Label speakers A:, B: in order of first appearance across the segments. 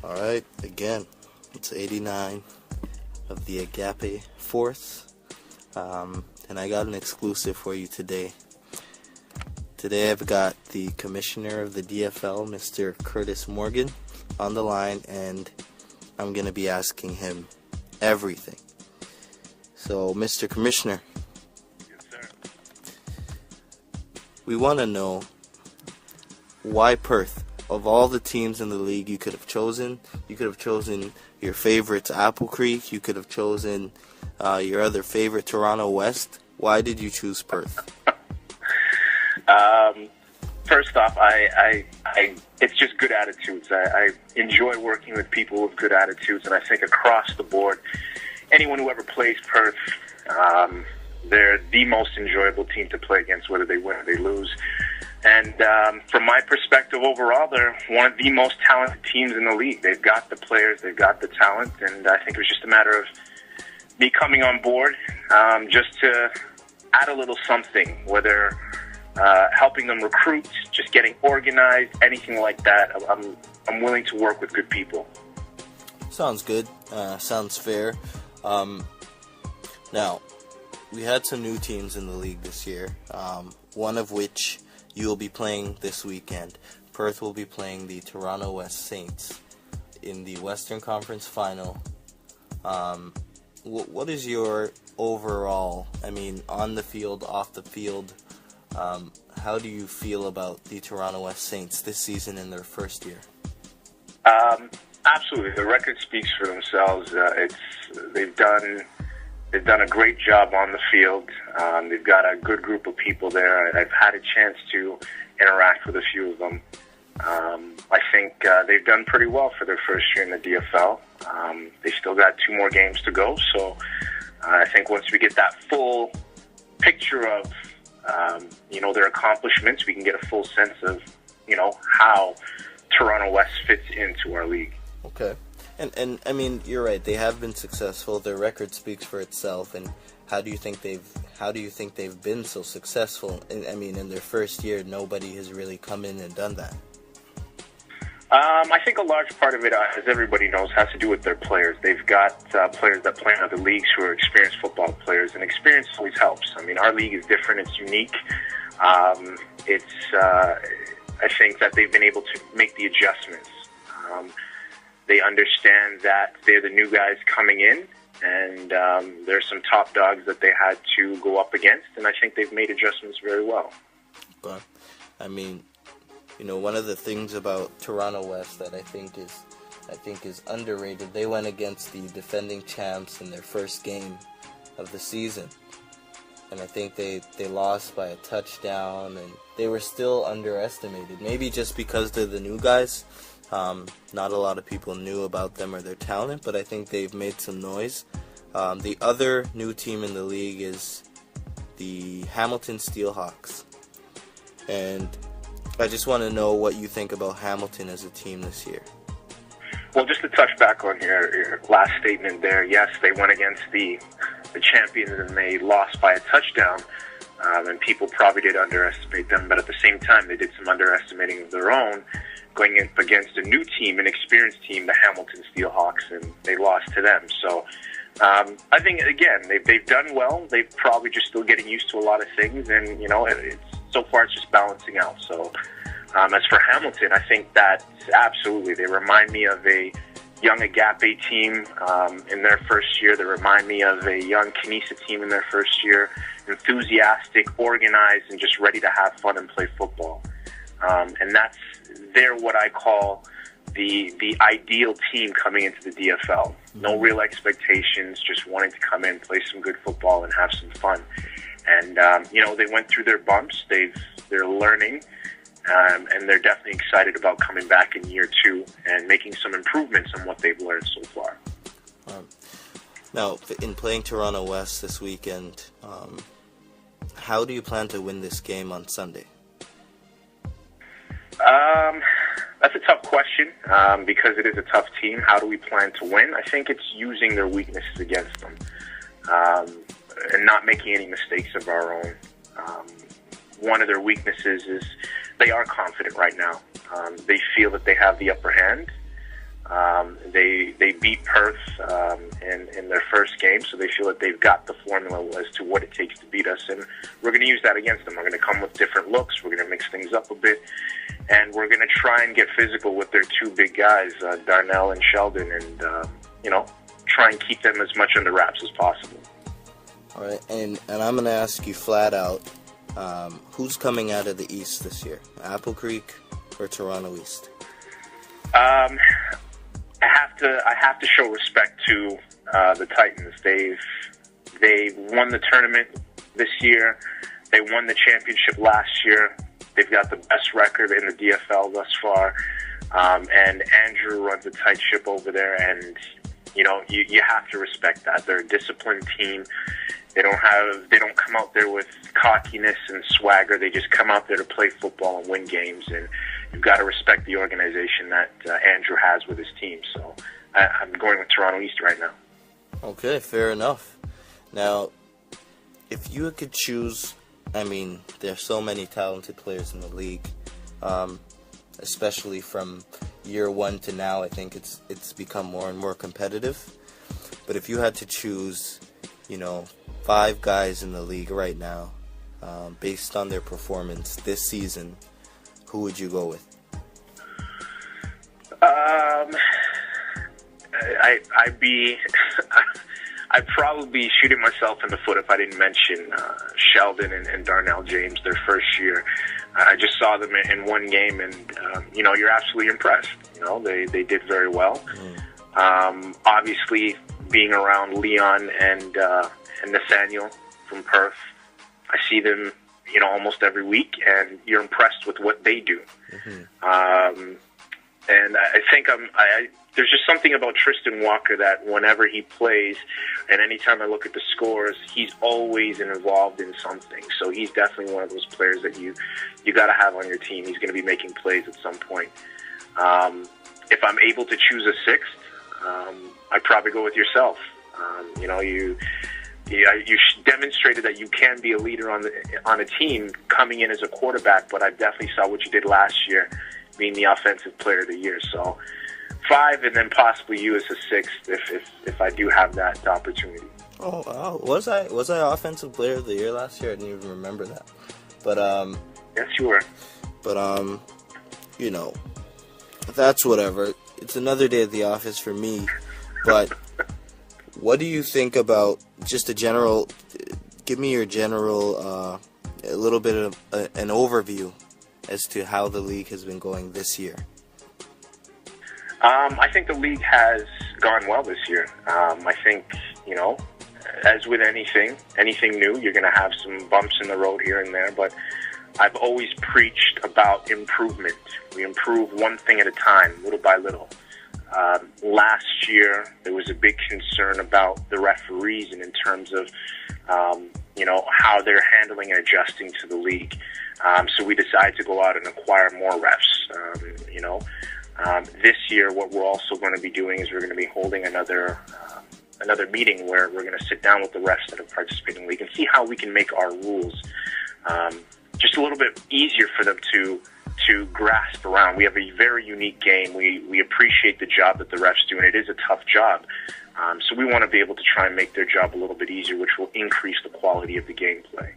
A: Alright, again, it's 89 of the Agape Force, and I got an exclusive for you today. Today I've got the commissioner of the DFL, Mr. Curtis Morgan, on the line, and I'm going to be asking him everything. So, Mr. Commissioner.
B: Yes, sir.
A: We want to know why Perth. Of all the teams in the league you could have chosen your favorites, Apple Creek. You could have chosen your other favorite, Toronto West. Why did you choose Perth?
B: First off, I it's just good attitudes. I enjoy working with people with good attitudes, and I think across the board, anyone who ever plays Perth, they're the most enjoyable team to play against, whether they win or they lose. And from my perspective overall, they're one of the most talented teams in the league. They've got the players, they've got the talent, and I think it was just a matter of me coming on board just to add a little something, whether helping them recruit, just getting organized, anything like that. I'm willing to work with good people.
A: Sounds good. Sounds fair. Now, we had some new teams in the league this year, one of which you will be playing this weekend. Perth will be playing the Toronto West Saints in the Western Conference Final. What is your overall, on the field, off the field, how do you feel about the Toronto West Saints this season in their first year?
B: Absolutely. The record speaks for themselves. They've done a great job on the field. They've got a good group of people there. I've had a chance to interact with a few of them. I think they've done pretty well for their first year in the DFL. They still got 2 more games to go, so I think once we get that full picture of their accomplishments, we can get a full sense of how Toronto West fits into our league.
A: Okay. And you're right. They have been successful. Their record speaks for itself. And how do you think they've been so successful? In their first year, nobody has really come in and done that.
B: I think a large part of it, as everybody knows, has to do with their players. They've got players that play in other leagues who are experienced football players, and experience always helps. Our league is different. It's unique. I think that they've been able to make the adjustments. They understand that they're the new guys coming in, and there's some top dogs that they had to go up against, and I think they've made adjustments very well.
A: But, one of the things about Toronto West that I think is underrated, they went against the defending champs in their first game of the season, and I think they lost by a touchdown, and they were still underestimated. Maybe just because they're the new guys. Not a lot of people knew about them or their talent, but I think they've made some noise. The other new team in the league is the Hamilton Steelhawks. And I just want to know what you think about Hamilton as a team this year.
B: Well, just to touch back on your last statement there, yes, they went against the champions and they lost by a touchdown. And people probably did underestimate them, but at the same time, they did some underestimating of their own, going up against a new team, an experienced team, the Hamilton Steelhawks, and they lost to them. So I think, again, they've done well. They're probably just still getting used to a lot of things, and, so far it's just balancing out. So as for Hamilton, I think that absolutely, they remind me of a young Agape team in their first year. They remind me of a young Canisa team in their first year, enthusiastic, organized, and just ready to have fun and play football. And they're what I call the ideal team coming into the DFL. No real expectations, just wanting to come in, play some good football, and have some fun. And, they went through their bumps. They're learning, and they're definitely excited about coming back in year 2 and making some improvements on what they've learned so far.
A: Now, in playing Toronto West this weekend, how do you plan to win this game on Sunday?
B: That's a tough question because it is a tough team. How do we plan to win? I think it's using their weaknesses against them and not making any mistakes of our own. One of their weaknesses is they are confident right now. They feel that they have the upper hand. They beat Perth in their first game, so they feel that they've got the formula as to what it takes to beat us, and we're going to use that against them. We're going to come with different looks. We're going to mix things up a bit, and we're going to try and get physical with their two big guys, Darnell and Sheldon, and try and keep them as much under wraps as possible.
A: All right, and I'm going to ask you flat out, who's coming out of the East this year, Apple Creek or Toronto East?
B: I have to show respect to the Titans. They've won the tournament this year. They won the championship last year. They've got the best record in the DFL thus far. And Andrew runs a tight ship over there, and you have to respect that. They're a disciplined team. They don't come out there with cockiness and swagger. They just come out there to play football and win games, and you've got to respect the organization that Andrew has with his team. So I'm going with Toronto East right now.
A: Okay, fair enough. Now, if you could choose, there's so many talented players in the league, especially from year one to now. I think it's become more and more competitive. But if you had to choose, 5 guys in the league right now, based on their performance this season, who would you go with?
B: I'd probably be shooting myself in the foot if I didn't mention Sheldon and Darnell James, their first year. I just saw them in one game, and you're absolutely impressed. They did very well. Obviously, being around Leon and Nathaniel from Perth, I see them almost every week, and you're impressed with what they do. Mm-hmm. And I think there's just something about Tristan Walker that whenever he plays, and anytime I look at the scores, he's always involved in something. So he's definitely one of those players that you got to have on your team. He's going to be making plays at some point. If I'm able to choose a sixth, I'd probably go with yourself. You demonstrated that you can be a leader on a team coming in as a quarterback, but I definitely saw what you did last year, being the offensive player of the year. So 5, and then possibly you as a sixth if I do have that opportunity.
A: Oh, wow. Was I offensive player of the year last year? I didn't even remember that. But
B: yes, you were.
A: But that's whatever. It's another day at the office for me. But what do you think about just a general? Give me your general, a little bit of an overview as to how the league has been going this year.
B: I think the league has gone well this year. I think, as with anything new, you're going to have some bumps in the road here and there, but I've always preached about improvement. We improve one thing at a time, little by little. Last year, there was a big concern about the referees and in terms of, how they're handling and adjusting to the league. So we decided to go out and acquire more refs, This year, what we're also going to be doing is we're going to be holding another meeting where we're going to sit down with the refs that have participated in the league and see how we can make our rules just a little bit easier for them to grasp around. We have a very unique game. We appreciate the job that the refs do, and it is a tough job. So we want to be able to try and make their job a little bit easier, which will increase the quality of the gameplay.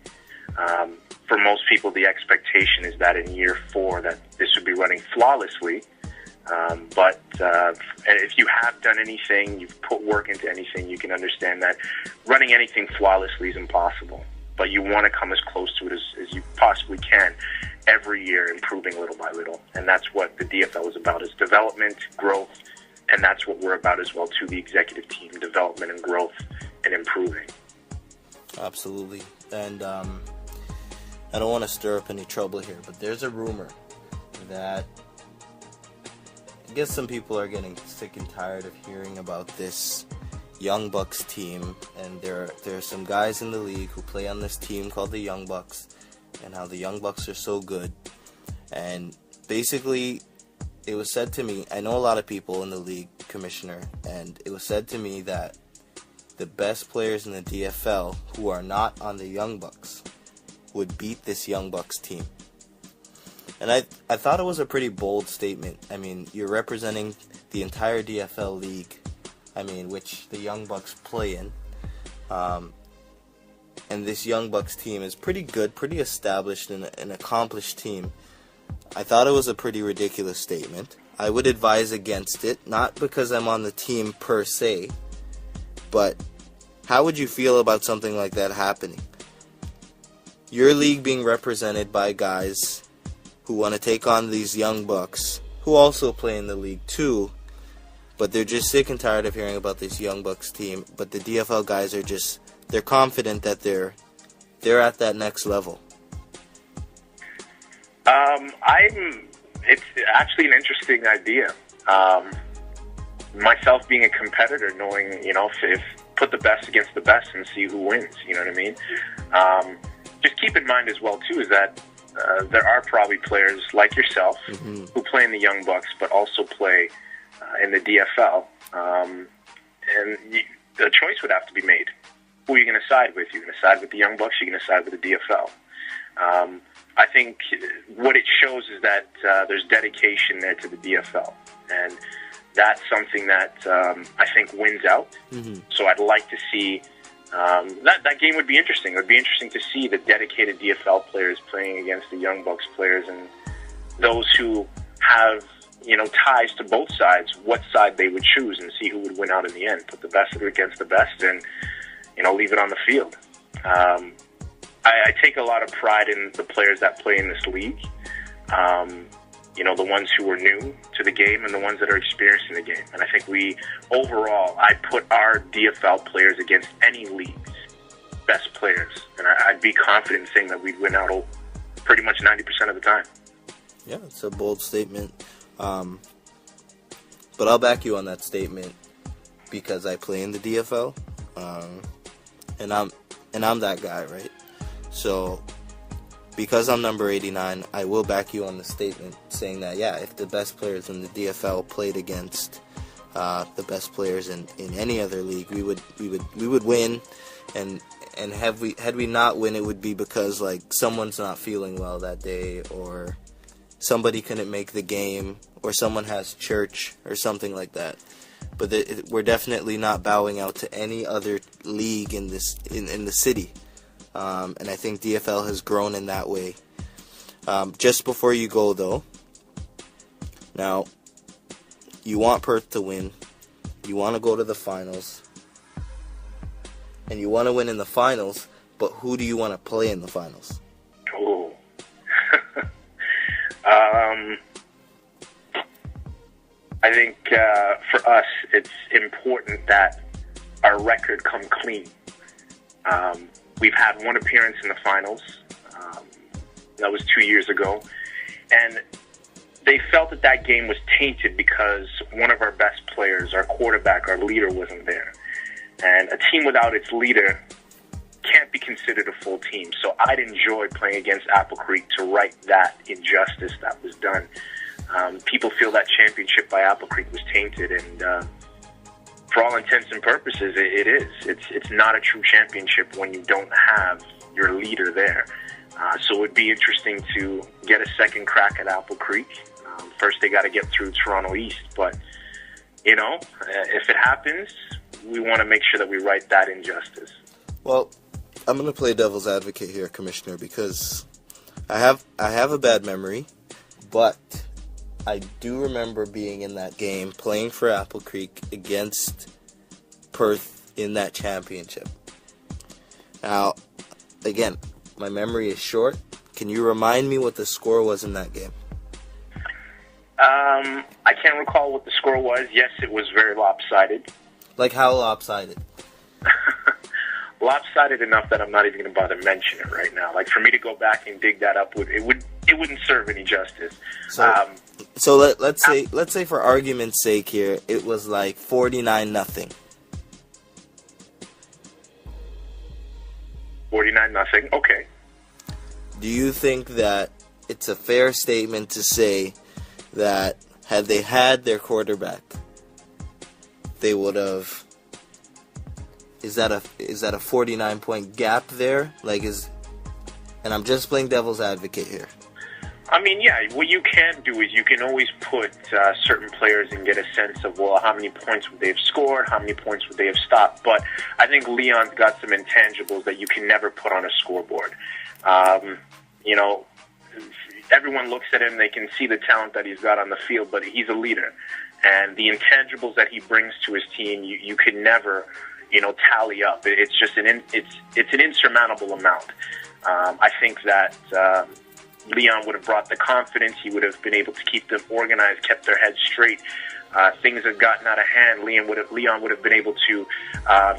B: For most people, the expectation is that in year 4 that this would be running flawlessly. But if you have done anything, you've put work into anything, you can understand that running anything flawlessly is impossible. But you want to come as close to it as you possibly can every year, improving little by little. And that's what the DFL is about, is development, growth, and that's what we're about as well, to the executive team, development and growth and improving.
A: Absolutely. And I don't want to stir up any trouble here, but there's a rumor that I guess some people are getting sick and tired of hearing about this Young Bucks team, and there are some guys in the league who play on this team called the Young Bucks, and how the Young Bucks are so good. And basically, it was said to me, I know a lot of people in the league, Commissioner, and it was said to me that the best players in the DFL who are not on the Young Bucks would beat this Young Bucks team. And I thought it was a pretty bold statement. I mean, you're representing the entire DFL league, which the Young Bucks play in. And this Young Bucks team is pretty good, pretty established, and an accomplished team. I thought it was a pretty ridiculous statement. I would advise against it, not because I'm on the team per se, but how would you feel about something like that happening? Your league being represented by guys who want to take on these Young Bucks, who also play in the league too, but they're just sick and tired of hearing about this Young Bucks team, but the DFL guys are just... they're confident that they're at that next level.
B: It's actually an interesting idea. Myself being a competitor, knowing, if put the best against the best and see who wins, you know what I mean? Just keep in mind as well, too, is that there are probably players like yourself who play in the Young Bucks, but also play in the DFL. And the choice would have to be made. Who are you going to side with? You're going to side with the Young Bucks, you're going to side with the DFL. I think what it shows is that there's dedication there to the DFL. And that's something that I think wins out. So I'd like to see... that game would be interesting. It would be interesting to see the dedicated DFL players playing against the Young Bucks players, and those who have, ties to both sides, what side they would choose, and see who would win out in the end. Put the best against the best and, leave it on the field. I take a lot of pride in the players that play in this league. The ones who are new to the game and the ones that are experienced in the game. And I think I put our DFL players against any league's best players. And I'd be confident in saying that we'd win out pretty much 90% of the time.
A: Yeah, it's a bold statement. But I'll back you on that statement because I play in the DFL. And I'm that guy, right? So... because I'm number 89, I will back you on the statement saying that, yeah, if the best players in the DFL played against the best players in any other league, we would win. And had we not win, it would be because like someone's not feeling well that day, or somebody couldn't make the game, or someone has church or something like that. But we're definitely not bowing out to any other league in the city. And I think DFL has grown in that way. Just before you go, though, now, you want Perth to win. You want to go to the finals. And you want to win in the finals, but who do you want to play in the finals?
B: Oh. I think for us, it's important that our record come clean. We've had one appearance in the finals. That was 2 years ago. And they felt that game was tainted because one of our best players, our quarterback, our leader, wasn't there. And a team without its leader can't be considered a full team. So I'd enjoy playing against Apple Creek to right that injustice that was done. People feel that championship by Apple Creek was tainted, and for all intents and purposes, it is. It's not a true championship when you don't have your leader there. So it would be interesting to get a second crack at Apple Creek. First, they got to get through Toronto East. But, if it happens, we want to make sure that we right that injustice.
A: Well, I'm going to play devil's advocate here, Commissioner, because I have a bad memory, but I do remember being in that game, playing for Apple Creek against Perth in that championship. Now, again, my memory is short. Can you remind me what the score was in that game?
B: I can't recall what the score was. Yes, it was very lopsided.
A: Like how lopsided?
B: Lopsided enough that I'm not even going to bother mentioning it right now. Like, for me to go back and dig that up, it wouldn't serve any justice.
A: So let's say for argument's sake here, it was like 49-0.
B: 49-0. Okay.
A: Do you think that it's a fair statement to say that had they had their quarterback, they would have? Is that a 49-point gap there? And I'm just playing devil's advocate here.
B: I mean, yeah, what you can do is you can always put certain players and get a sense of, well, how many points would they have scored, how many points would they have stopped. But I think Leon's got some intangibles that you can never put on a scoreboard. You know, everyone looks at him, they can see the talent that he's got on the field, but he's a leader. And the intangibles that he brings to his team, you can never, you know, tally up. It's just it's an insurmountable amount. I think that Leon would have brought the confidence. He would have been able to keep them organized, kept their heads straight. Things have gotten out of hand. Leon would have been able to,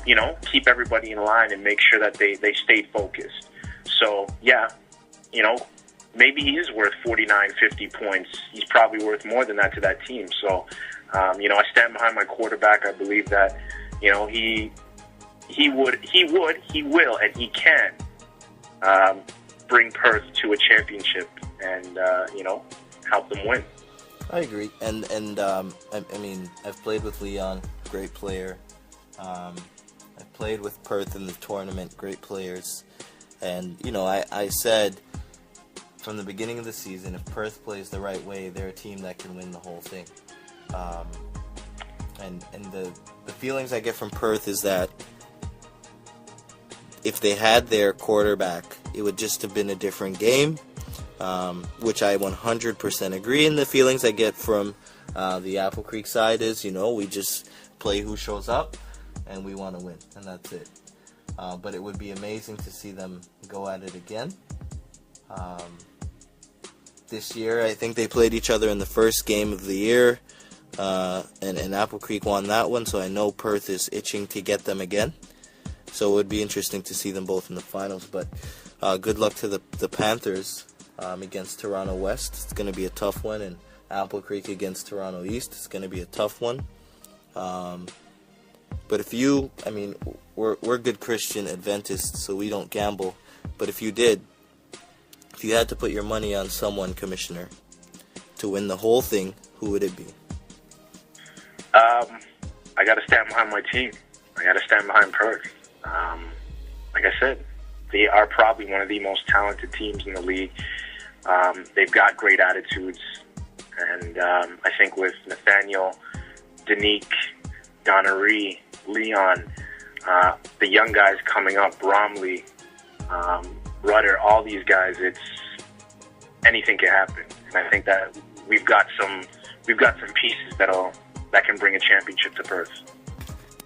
B: you know, keep everybody in line and make sure that they stayed focused. So, yeah, you know, maybe he is worth 49, 50 points. He's probably worth more than that to that team. So, you know, I stand behind my quarterback. I believe that, you know, he will, and he can bring Perth to a championship and, you know, help them win.
A: I agree. And I mean, I've played with Leon, great player. I've played with Perth in the tournament, great players. And, you know, I said from the beginning of the season, if Perth plays the right way, they're a team that can win the whole thing. And the feelings I get from Perth is that if they had their quarterback, it would just have been a different game, which I 100% agree. And the feelings I get from the Apple Creek side is, you know, we just play who shows up, and we want to win, and that's it. But it would be amazing to see them go at it again. This year, I think they played each other in the first game of the year, and Apple Creek won that one, so I know Perth is itching to get them again. So it would be interesting to see them both in the finals. But good luck to the Panthers against Toronto West. It's going to be a tough one. And Apple Creek against Toronto East. It's going to be a tough one. But if you, I mean, we're good Christian Adventists, so we don't gamble. But if you had to put your money on someone, Commissioner, to win the whole thing, who would it be?
B: I got to stand behind my team. I got to stand behind Perth. Like I said, they are probably one of the most talented teams in the league. They've got great attitudes. And I think with Nathaniel, Danique, Donnery, Leon, the young guys coming up, Bromley, Rudder, all these guys, anything can happen. And I think that we've got some pieces that can bring a championship to Perth.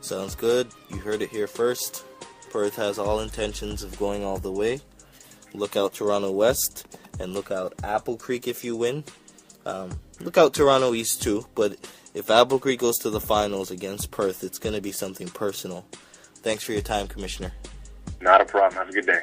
A: Sounds good. You heard it here first. Perth has all intentions of going all the way. Look out Toronto West, and look out Apple Creek if you win. Look out Toronto East too, but if Apple Creek goes to the finals against Perth, it's going to be something personal. Thanks for your time, Commissioner.
B: Not a problem. Have a good day.